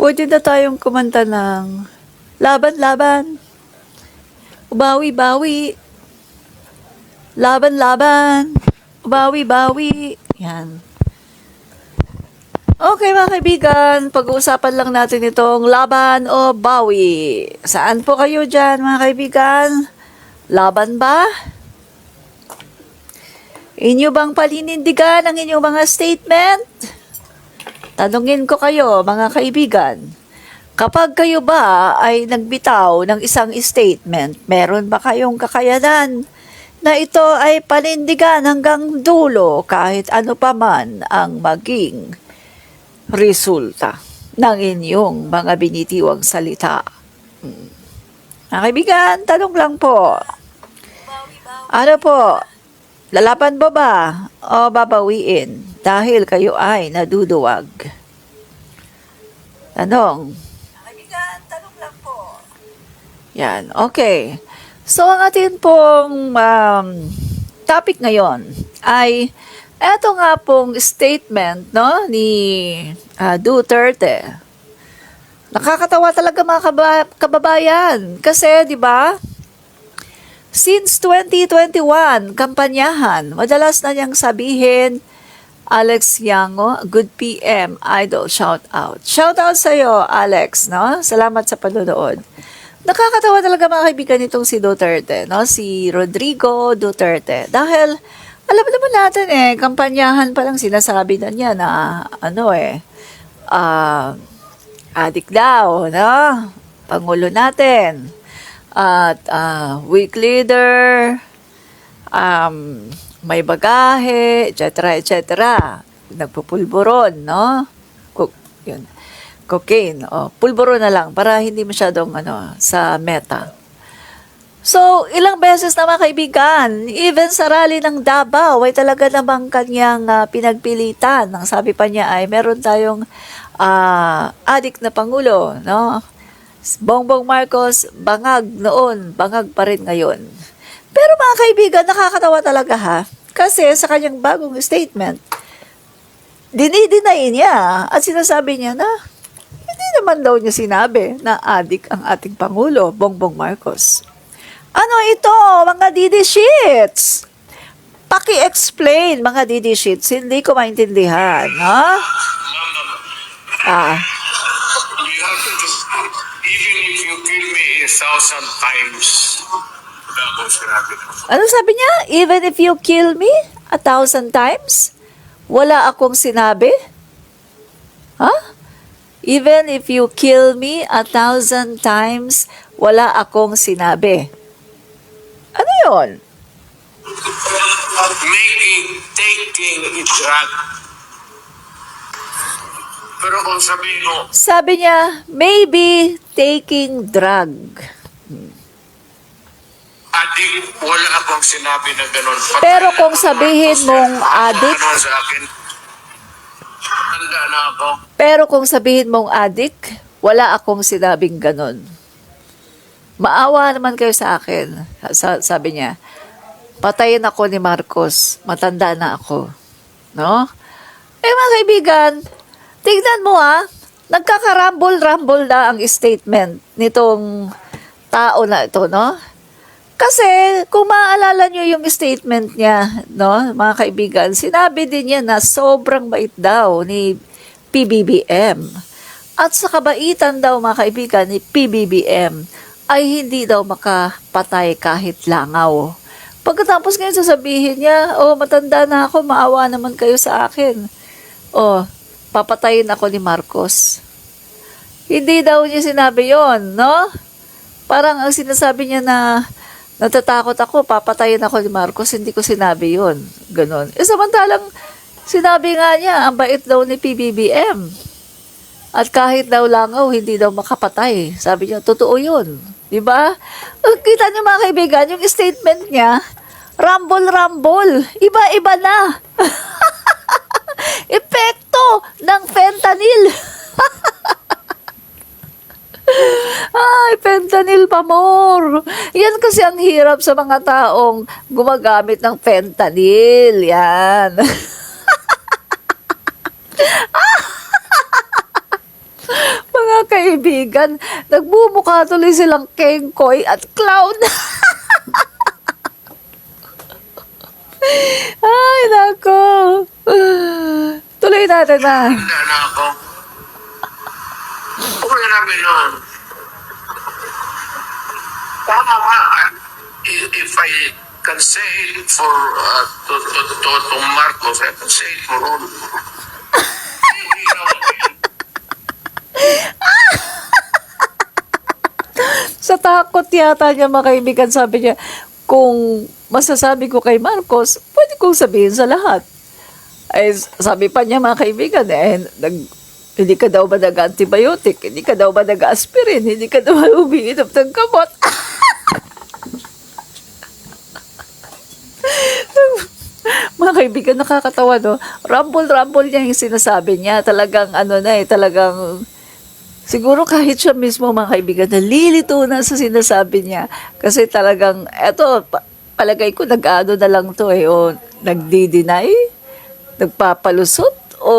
Pwede na tayong kumanta ng laban-laban, bawi-bawi, laban-laban, bawi-bawi. Yan. Okay mga kaibigan, pag-uusapan lang natin itong laban o bawi. Saan po kayo dyan mga kaibigan? Laban ba? Inyo bang palinindigan ang inyong mga statement? Tanungin ko kayo mga kaibigan, kapag kayo ba ay nagbitaw ng isang statement, meron ba kayong kakayanan na ito ay panindigan hanggang dulo kahit ano pa man ang maging resulta ng inyong mga binitiwang salita? Mga kaibigan, tanong lang po. Ano po? Lalaban ba ba o babawiin dahil kayo ay naduduwag? Tanong. Kaibigan, tanong lang po. Yan, okay. So, ang atin pong topic ngayon ay eto nga pong statement no, ni Duterte. Nakakatawa talaga mga kababayan. Kasi, di ba, since 2021, kampanyahan, madalas na niyang sabihin, Alex Yango, good PM, idol, shout out. Shout out sa iyo, Alex, no? Salamat sa panonood. Nakakatawa talaga mga kaibigan nitong si Duterte, no? Si Rodrigo Duterte. Dahil, alam naman natin kampanyahan pa lang sinasabi na niya na, adik daw, no? Pangulo natin. At weak leader, may bagahe, etc. etc. Nagpupulburon, no? Yun. Cocaine. Pulburon na lang para hindi masyadong sa meta. So, ilang beses na mga kaibigan, even sa rally ng Davao ay talaga namang kanyang pinagpilitan. Ang sabi pa niya ay meron tayong adik na pangulo, no? Bongbong Marcos, bangag noon, bangag pa rin ngayon. Pero mga kaibigan, nakakatawa talaga ha. Kasi sa kanyang bagong statement, dinidinay niya at sinasabi niya na hindi naman daw niya sinabi na adik ang ating Pangulo, Bongbong Marcos. Ano ito, mga DD Sheets? Paki-explain, mga DD Sheets. Hindi ko maintindihan, ha? You have to just, even if you kill me 1,000 times, wala akong sinabi. Ano sabi niya? Even if you kill me 1,000 times, wala akong sinabi? Ha? Even if you kill me 1,000 times, wala akong sinabi. Ano yun? Taking a drug. Pero kung sabihin mo, Sabi niya, maybe taking drug. adik, wala akong sinabi na ganun. Pero kung sabihin mong adik, Ano sa akin? Tanda na ako. pero kung sabihin mong adik, wala akong sinabing ganon. Maawa naman kayo sa akin. Sabi niya, patayin ako ni Marcos, matanda na ako. No? Mga kaibigan, tignan mo nagkakarambol-rambol na ang statement nitong tao na ito, no? Kasi, kung maaalala nyo yung statement niya, no, mga kaibigan, sinabi din niya na sobrang bait daw ni PBBM. At sa kabaitan daw, mga kaibigan, ni PBBM, ay hindi daw makapatay kahit langaw. Pagkatapos ngayon sasabihin niya, matanda na ako, maawa naman kayo sa akin. Papatayin ako ni Marcos. Hindi daw niya sinabi yon, no? Parang ang sinasabi niya na natatakot ako, papatayin ako ni Marcos, hindi ko sinabi yon. Ganon. Samantalang sinabi nga niya, ang bait daw ni PBBM. At kahit daw langaw, hindi daw makapatay. Sabi niya, totoo yun. Diba? Kita niyo mga kaibigan, yung statement niya, rumble-rumble. Iba-iba na. Epekto ng fentanyl. Ay, fentanyl pa more. Yan kasi ang hirap sa mga taong gumagamit ng fentanyl. Yan. Mga kaibigan, nagmumukha tuloy silang kengkoy at clown. Ay, nako. Tuloy natin na. Handa na ako. Okay namin noon. Tama nga. If I can say it for to Marcos, I can say it for all. Hindi na ako. Sa takot yata niya, mga kaibigan, sabi niya, kung masasabi ko kay Marcos, pwede kong sabihin sa lahat. Ay, sabi pa niya, mga kaibigan, hindi ka daw ba nag-antibiotic? Hindi ka daw ba nag-aspirin? Hindi ka daw umiinom ng gamot? Mga kaibigan, nakakatawa, no? Rumble niya yung sinasabi niya. Talagang, talagang, siguro kahit siya mismo, mga kaibigan, nalilito na sa sinasabi niya. Kasi talagang, palagay ko, nag-ano na lang to o nagdi-deny, nagpapalusot, o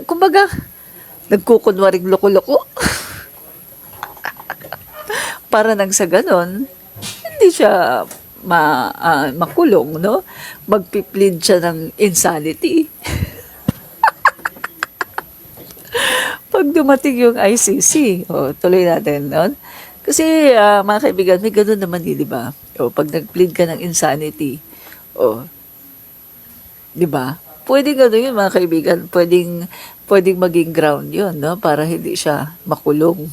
kumbaga, nagkukunwaring loko-loko. Para nang sa ganon, hindi siya makulong, no? Magpi-plead siya ng insanity. Pag dumating yung ICC, tuloy natin, no? Kasi, mga kaibigan, may ganun naman, di ba? Pag nag-plead ka ng insanity, di ba? Pwedeng gano'n yun, mga kaibigan. Pwedeng maging ground yun, no? Para hindi siya makulong.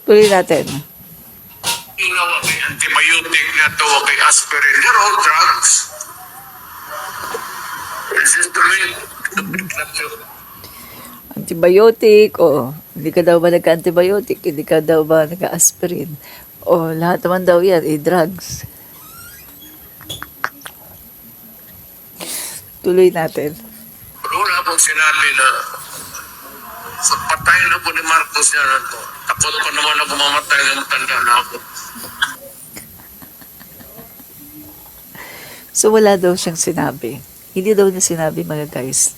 Tuloy natin. Kay antibiotic na to, kay aspirin. They're all drugs. This is the way to pick that too. Antibiotic, hindi ka daw ba nagka-antibiotic, hindi ka daw ba nagka-aspirin, lahat naman daw yan, drugs. Tuloy natin. Wala pong sinabi na sa patay na po ni Marcos yan. Takot pa naman ako mamatay na matanda na ako. So, wala daw siyang sinabi. Hindi daw niya sinabi, mga guys,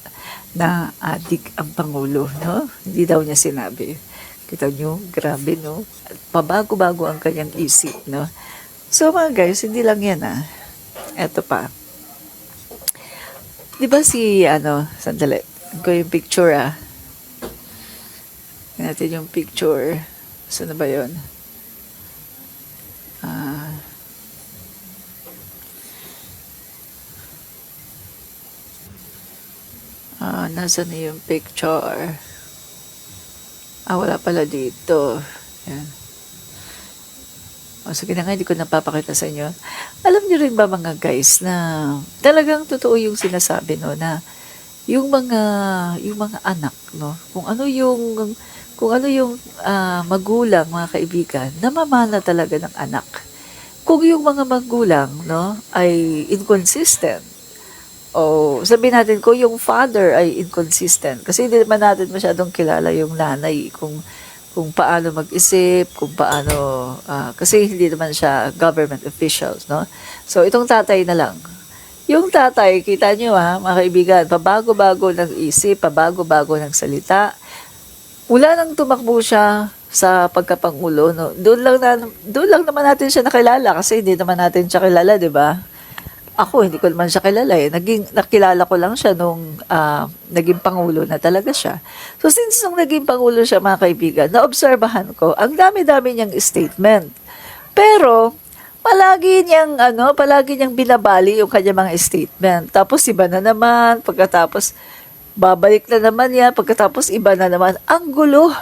na adik ang Pangulo, no? Hindi daw niya sinabi. Kita nyo, grabe, no? Pabago-bago ang kanyang isip, no? So, mga guys, hindi lang yan, Eto pa. Di ba sandali, ko yung picture, Tingnan natin yung picture. Saan na ba yun? Nasa na yung picture? Wala pala dito. Yan. Sige na nga, hindi ko napapakita sa inyo. Alam niyo rin ba, mga guys, na talagang totoo yung sinasabi, no, na yung mga anak, no, kung ano yung magulang, mga kaibigan, namamana talaga ng anak. Kung yung mga magulang, no, ay inconsistent, sabihin natin kung yung father ay inconsistent, kasi hindi naman natin masyadong kilala yung nanay, kung paano mag-isip, kung paano, kasi hindi naman siya government officials, no? So, itong tatay na lang. Yung tatay, kita nyo, mga kaibigan, pabago-bago ng isip, pabago-bago ng salita. Mula nang tumakbo siya sa pagkapangulo, no? Doon lang naman natin siya nakilala, kasi hindi naman natin siya kilala, di ba? Ako, hindi ko naman siya kilala nakilala ko lang siya nung naging pangulo na talaga siya. So, since nung naging pangulo siya, mga kaibigan, naobserbahan ko, ang dami-dami niyang statement. Pero, palagi niyang binabali yung kanya mga statement. Tapos, iba na naman. Pagkatapos, babalik na naman yan. Pagkatapos, iba na naman. Ang gulo.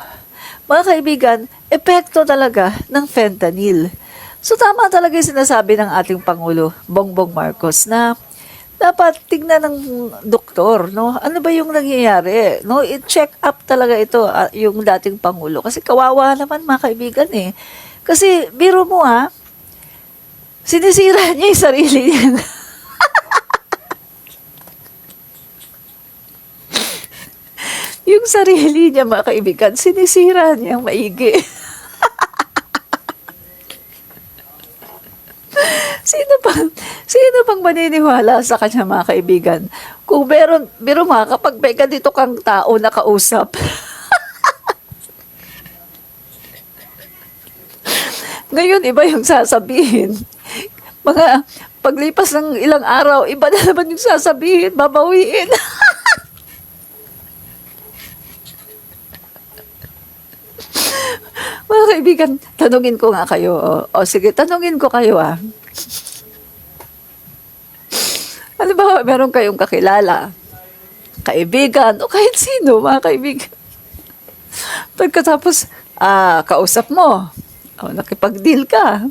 Mga kaibigan, epekto talaga ng fentanyl. So, tama talaga yung sinasabi ng ating Pangulo, Bongbong Marcos, na dapat tignan ng doktor, no? Ano ba yung nangyayari? No? I-check up talaga ito, yung dating Pangulo. Kasi kawawa naman, mga kaibigan, Kasi, biro mo, sinisira niya yung sarili niya. Yung sarili niya, mga kaibigan, sinisira niya maigi. Sino Sinong maniniwala sa kanya, mga kaibigan? Kung biro nga, kapag may ganito kang tao na kausap, ngayon, iba yung sasabihin. Mga paglipas ng ilang araw, iba na naman yung sasabihin, babawiin. Mga kaibigan, tanungin ko nga kayo. O sige, tanungin ko kayo Ano ba, meron kayong kakilala, kaibigan, o kahit sino, mga kaibigan. Pagkatapos, kausap mo, o nakipag-deal ka,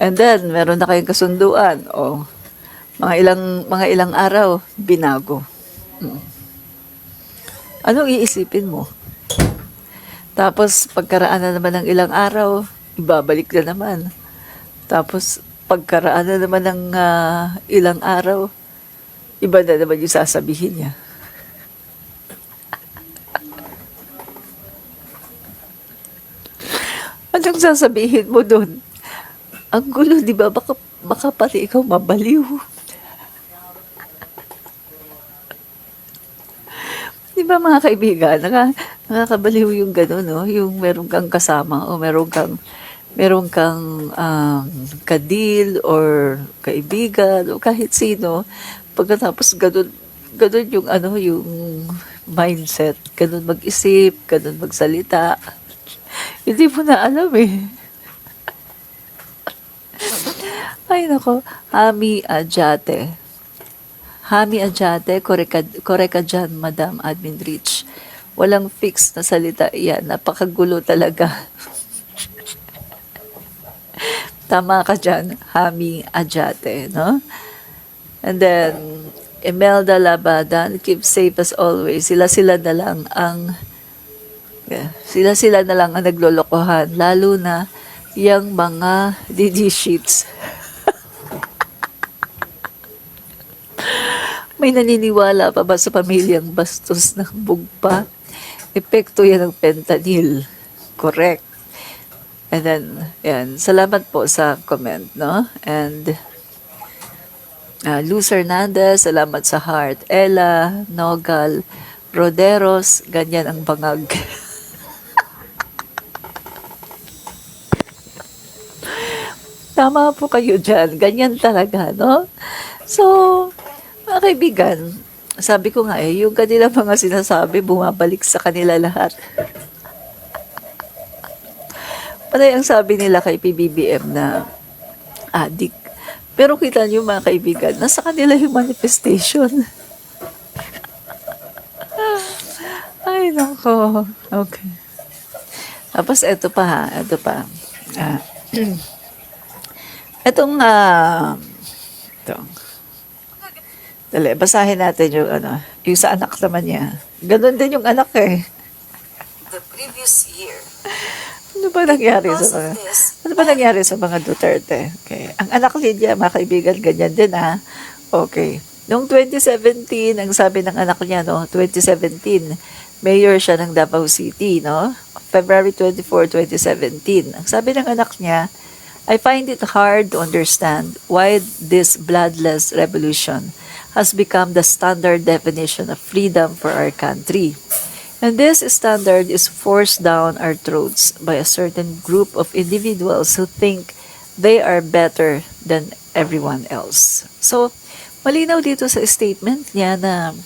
and then, meron na kayong kasunduan, o mga ilang araw, binago. Anong iisipin mo? Tapos, pagkaraan na naman ng ilang araw, ibabalik na naman. Tapos, pagkaraan na naman ng ilang araw, iba na naman yung sasabihin niya. Anong sasabihin mo doon? Ang gulo, di ba? Baka pati ikaw mabaliw. Di ba, mga kaibigan, nakakabaliw yung gano'n, no? Yung meron kang kasama o meron kang kadil or kaibigan o kahit sino. Pagkatapos ganun yung mindset, ganun mag-isip, ganun magsalita. Hindi mo na alam Ay nako, Hami Ajate. Hami Ajate, kore ka dyan, Madam Admin Rich. Walang fix na salita yan. Napakagulo talaga. Tama ka dyan, Hami Ajate, no? And then, Imelda Labadan, keep safe as always. Sila-sila na lang ang naglolokohan, lalo na yung mga DD sheets. May naniniwala pa ba sa pamilyang bastos ng bugpa? Epekto yan ng fentanyl. Correct. And then, yan. Salamat po sa comment, no? And, Luz Hernandez, salamat sa heart. Ella, Nogal, Roderos, ganyan ang bangag. Tama po kayo dyan. Ganyan talaga, no? So, mga kaibigan, sabi ko nga yung kanila mga sinasabi, bumabalik sa kanila lahat. Panay ang sabi nila kay PBBM na adik. Pero kita niyo, mga kaibigan, nasa kanila yung manifestation. Ay, nako. Okay. Tapos, ito pa. Ito. Dali, basahin natin yung sa anak naman niya. Ganon din yung anak The previous year. Ano ba nangyari sa mga Duterte? Okay. Ang anak niya, mga kaibigan, ganyan din Okay. Noong 2017, ang sabi ng anak niya, 2017, mayor siya ng Davao City, February 24, 2017. Ang sabi ng anak niya, I find it hard to understand why this bloodless revolution has become the standard definition of freedom for our country. And this standard is forced down our throats by a certain group of individuals who think they are better than everyone else. So, malinaw dito sa statement niya na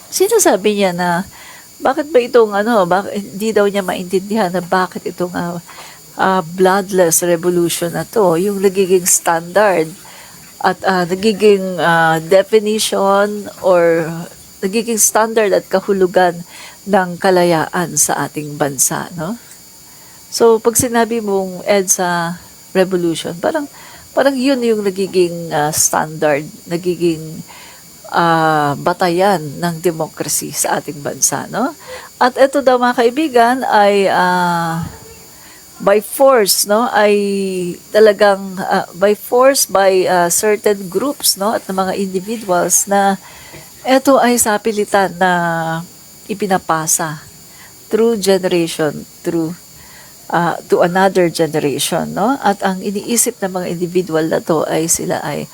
sinasabi niya na bakit ba itong hindi daw niya maintindihan na bakit itong bloodless revolution na to, yung nagiging standard at nagiging definition or nagiging standard at kahulugan ng kalayaan sa ating bansa, So, pag sinabi mong EDSA revolution, parang yun yung nagiging standard, nagiging batayan ng democracy sa ating bansa, At ito daw, mga kaibigan, ay by force, ay talagang by force by certain groups, at ng mga individuals na ito ay sapilitan na ipinapasa through generation, to another generation, At ang iniisip ng mga individual na to ay sila ay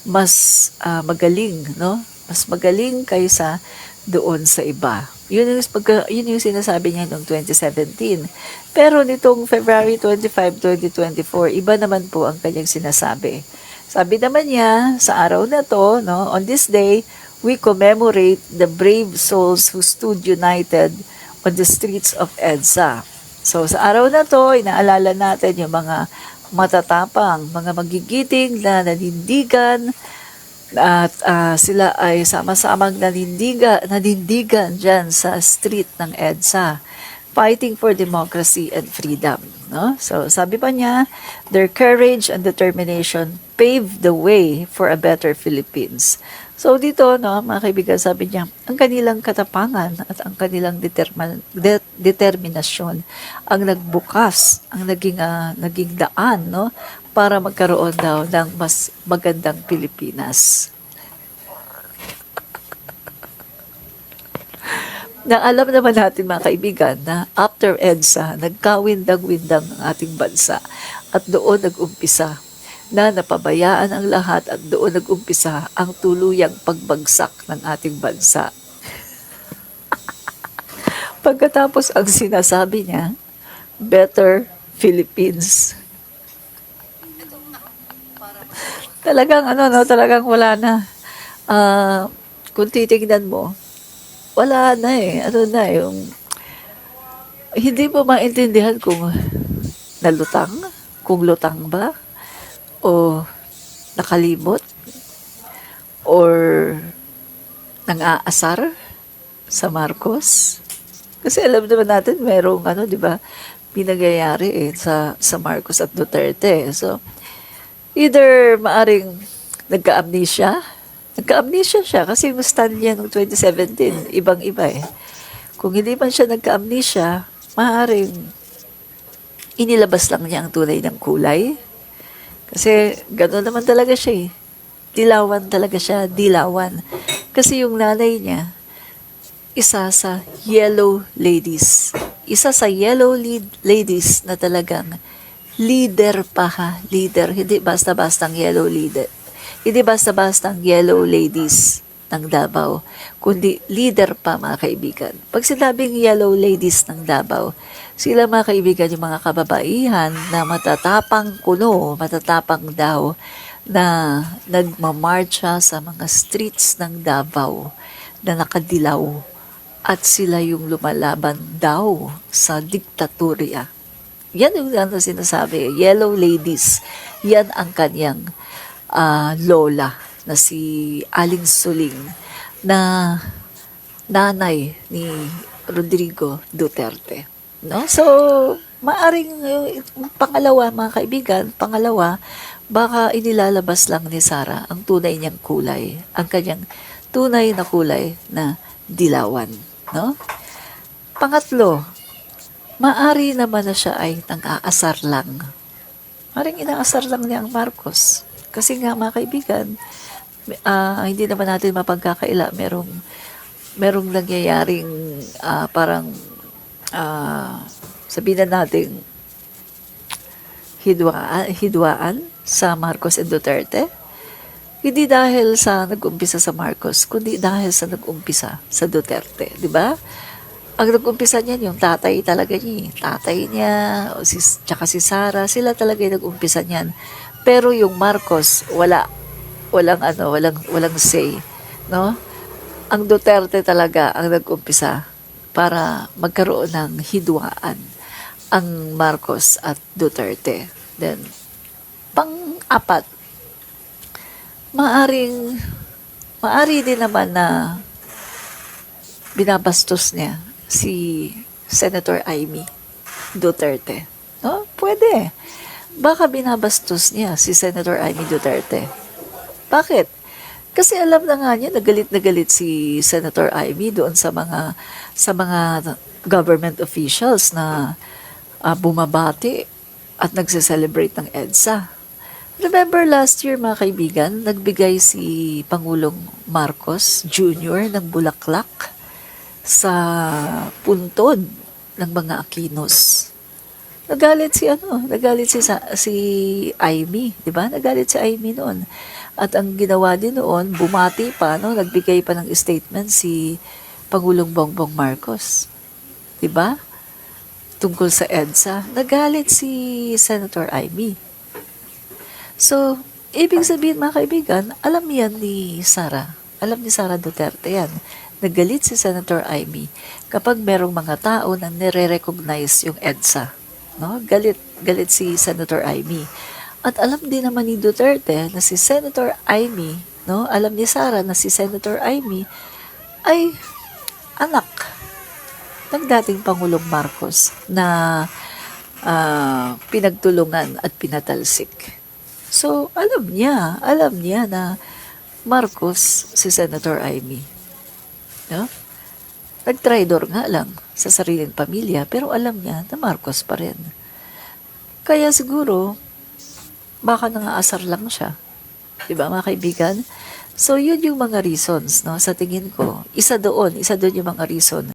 mas magaling, no? Mas magaling kaysa doon sa iba. Yun yung sinasabi niya noong 2017. Pero nitong February 25, 2024, iba naman po ang kanyang sinasabi. Sabi naman niya, sa araw na to, no, on this day, we commemorate the brave souls who stood united on the streets of EDSA. So sa araw na to, inaalala natin yung mga matatapang, mga magigiting na nanindigan at sila ay sama-samang nanindigan dyan sa street ng EDSA, fighting for democracy and freedom. No? So sabi pa niya, their courage and determination paved the way for a better Philippines. So dito, no, mga kaibigan, sabi niya, ang kanilang katapangan at ang kanilang determinasyon ang nagbukas, ang naging daan, no, para magkaroon daw ng mas magandang Pilipinas. Na alam naman natin, mga kaibigan, na after EDSA, nagkawindang-windang ang ating bansa at doon nag-umpisa na napabayaan ang lahat at doon nag-umpisa ang tuluyang pagbagsak ng ating bansa. Pagkatapos ang sinasabi niya, better Philippines. Talagang talagang wala na. Kung titignan mo, wala na eh. Yung hindi mo maintindihan kung nalutang, kung lutang ba, o nakalimot, or nang-aasar sa Marcos. Kasi alam naman natin, merong di ba, pinagayari sa Marcos at Duterte. So, either maaring nagka-amnesia siya kasi yung stand niya noong 2017, ibang-iba eh. Kung hindi man siya nagka-amnesia, maaring inilabas lang niya ang tunay ng kulay. Kasi gano'n naman talaga siya eh. Dilawan talaga siya, dilawan. Kasi yung nanay niya, isa sa yellow ladies. Isa sa yellow ladies na talagang leader pa ha. Leader, hindi basta-bastang yellow leader. Hindi basta-bastang yellow ladies ng Davao, kundi leader pa, mga kaibigan. Pag sinabing yellow ladies ng Davao, sila, mga kaibigan, yung mga kababaihan na matatapang matatapang daw, na nagmamarcha sa mga streets ng Davao na nakadilaw at sila yung lumalaban daw sa diktatorya. Yan yung sinasabi, yellow ladies. Yan ang kanyang lola na si Aling Suling, na nanay ni Rodrigo Duterte. No? So, maaring pangalawa, mga kaibigan, baka inilalabas lang ni Sara ang tunay niyang kulay, ang kanyang tunay na kulay na dilawan. No? Pangatlo, maari naman na siya ay nang-aasar lang. Maring inaasar lang niya ang Marcos. Kasi nga, mga kaibigan, hindi naman natin mapagkakaila. Merong nangyayaring parang sabihin na natin hidwaan sa Marcos and Duterte. Hindi dahil sa nag-umpisa sa Marcos, kundi dahil sa nag-umpisa sa Duterte. Di ba? Ang nag-umpisa niyan, yung tatay talaga niya. Tatay niya, tsaka si Sara, sila talaga yung nag-umpisa niyan. Pero yung Marcos, walang say, no? Ang Duterte talaga ang nag-umpisa para magkaroon ng hidwaan ang Marcos at Duterte. Then, pang-apat, maari din naman na binabastos niya si Senator Amy Duterte. No? Pwede. Baka binabastos niya si Senator Amy Duterte. Bakit? Kasi alam na nga niya, na galit si Senator Amy doon sa mga government officials na bumabati at nagse-celebrate ng EDSA. Remember last year, mga kaibigan, nagbigay si Pangulong Marcos Jr. ng bulaklak sa puntod ng mga Aquinos. Nagalit si Amy, 'di ba? Nagalit si Amy noon. At ang ginawa din noon, bumati pa, no? Nagbigay pa ng statement si Pangulong Bongbong Marcos. 'Di ba? Tungkol sa EDSA, nagalit si Senator Amy. So, ibig sabihin mga kaibigan, alam yan ni Sara. Alam ni Sara Duterte yan. Nagalit si Senator Amy kapag merong mga tao na nire-recognize yung EDSA. No? Galit si Senator Amy. At alam din naman ni Duterte na si Senator Amy, no? Alam ni Sara na si Senator Amy ay anak ng dating Pangulong Marcos na pinagtulungan at pinatalsik. So, alam niya na Marcos si Senator Amy. No? Nag-tridor nga lang sa sariling pamilya, pero alam niya na Marcos pa rin. Kaya siguro, baka nangaasar lang siya. Diba mga kaibigan? So, yun yung mga reasons, no? Sa tingin ko, isa doon yung mga reason